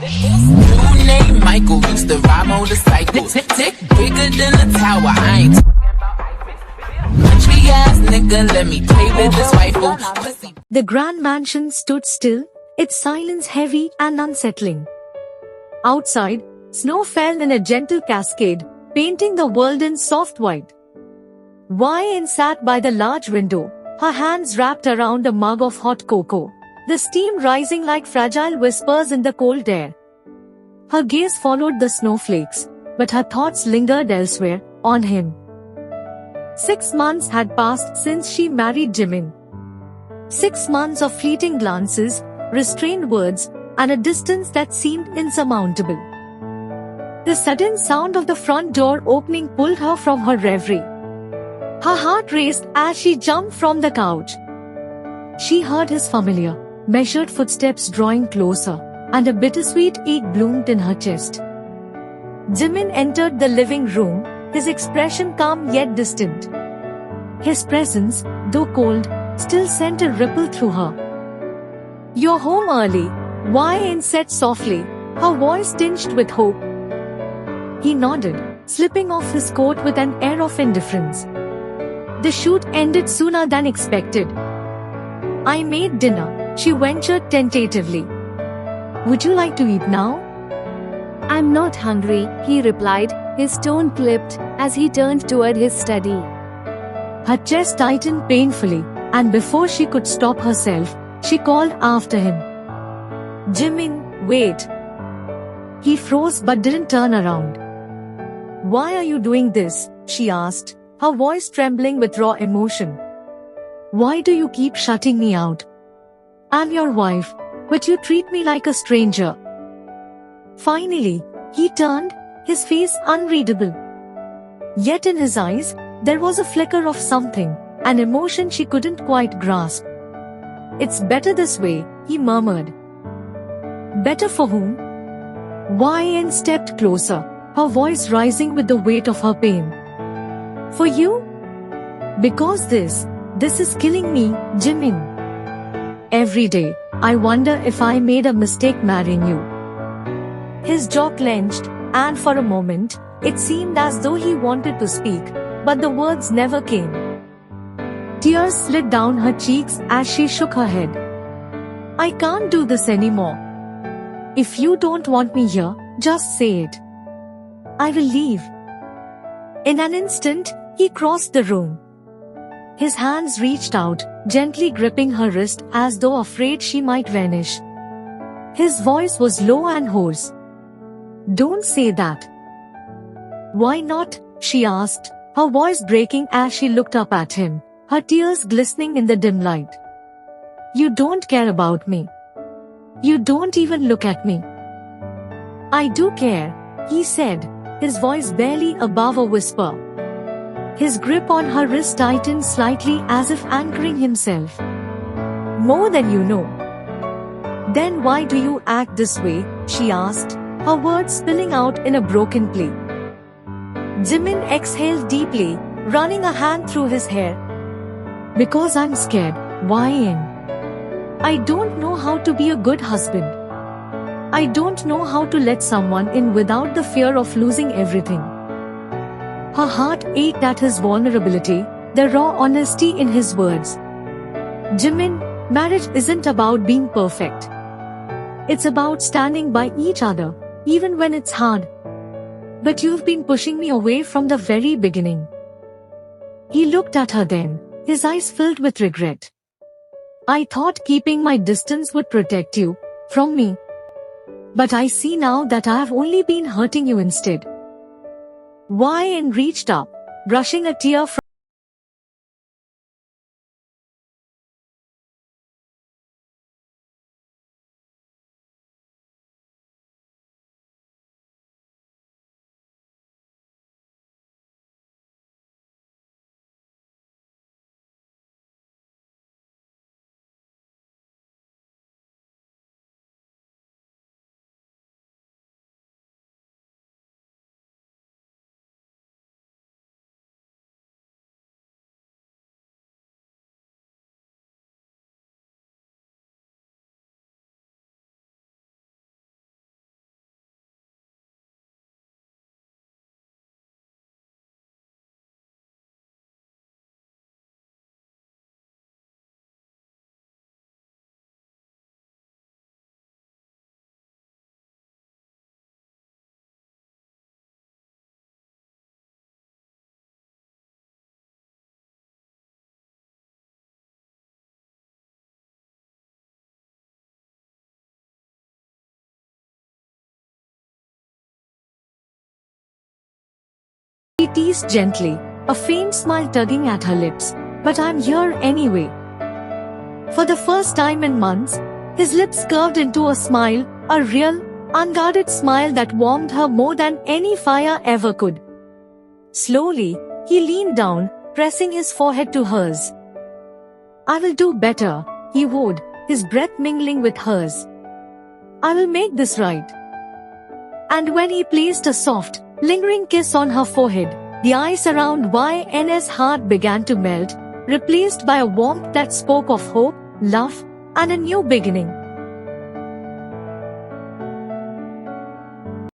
This dude named Michael used to ride motorcycles. Tick bigger than a tower. I ain't talking about country ass nigga. Let me play with this rifle. Pussy. The grand mansion stood still, its silence heavy and unsettling. Outside, snow fell in a gentle cascade, painting the world in soft white. Yn sat by the large window, her hands wrapped around a mug of hot cocoa, the steam rising like fragile whispers in the cold air. Her gaze followed the snowflakes, but her thoughts lingered elsewhere, on him. 6 months had passed since she married Jimin. 6 months of fleeting glances, restrained words, and a distance that seemed insurmountable. The sudden sound of the front door opening pulled her from her reverie. Her heart raced as she jumped from the couch. She heard his familiar, measured footsteps drawing closer, and a bittersweet ache bloomed in her chest. Jimin entered the living room, his expression calm yet distant. His presence, though cold, still sent a ripple through her. "You're home early," Yn said softly, her voice tinged with hope. He nodded, slipping off his coat with an air of indifference. The shoot ended sooner than expected. "I made dinner," she ventured tentatively. "Would you like to eat now?" "I'm not hungry," he replied, his tone clipped, as he turned toward his study. Her chest tightened painfully, and before she could stop herself, she called after him. "Jimin, wait." He froze but didn't turn around. "Why are you doing this?" she asked, her voice trembling with raw emotion. "Why do you keep shutting me out? I'm your wife, but you treat me like a stranger." Finally, he turned, his face unreadable. Yet in his eyes, there was a flicker of something, an emotion she couldn't quite grasp. "It's better this way," he murmured. "Better for whom?" Yn stepped closer, her voice rising with the weight of her pain. "For you? Because this is killing me, Jimin. Every day, I wonder if I made a mistake marrying you." His jaw clenched, and for a moment, it seemed as though he wanted to speak, but the words never came. Tears slid down her cheeks as she shook her head. "I can't do this anymore. If you don't want me here, just say it. I will leave." In an instant, he crossed the room. His hands reached out, gently gripping her wrist as though afraid she might vanish. His voice was low and hoarse. "Don't say that." "Why not?" she asked, her voice breaking as she looked up at him, her tears glistening in the dim light. "You don't care about me. You don't even look at me." "I do care," he said, his voice barely above a whisper. His grip on her wrist tightened slightly as if anchoring himself. "More than you know." "Then why do you act this way?" she asked, her words spilling out in a broken plea. Jimin exhaled deeply, running a hand through his hair. "Because I'm scared, Yn. I don't know how to be a good husband. I don't know how to let someone in without the fear of losing everything." Her heart ached at his vulnerability, the raw honesty in his words. "Jimin, marriage isn't about being perfect. It's about standing by each other, even when it's hard. But you've been pushing me away from the very beginning." He looked at her then, his eyes filled with regret. "I thought keeping my distance would protect you from me. But I see now that I have only been hurting you instead." Yn reached up, brushing a tear from teased gently, a faint smile tugging at her lips. But I'm here anyway. For the first time in months, his lips curved into a smile, a real, unguarded smile that warmed her more than any fire ever could. Slowly, he leaned down, pressing his forehead to hers. I will do better, he vowed, his breath mingling with hers. I will make this right. And when he placed a soft, lingering kiss on her forehead, the ice around YN's heart began to melt, replaced by a warmth that spoke of hope, love, and a new beginning.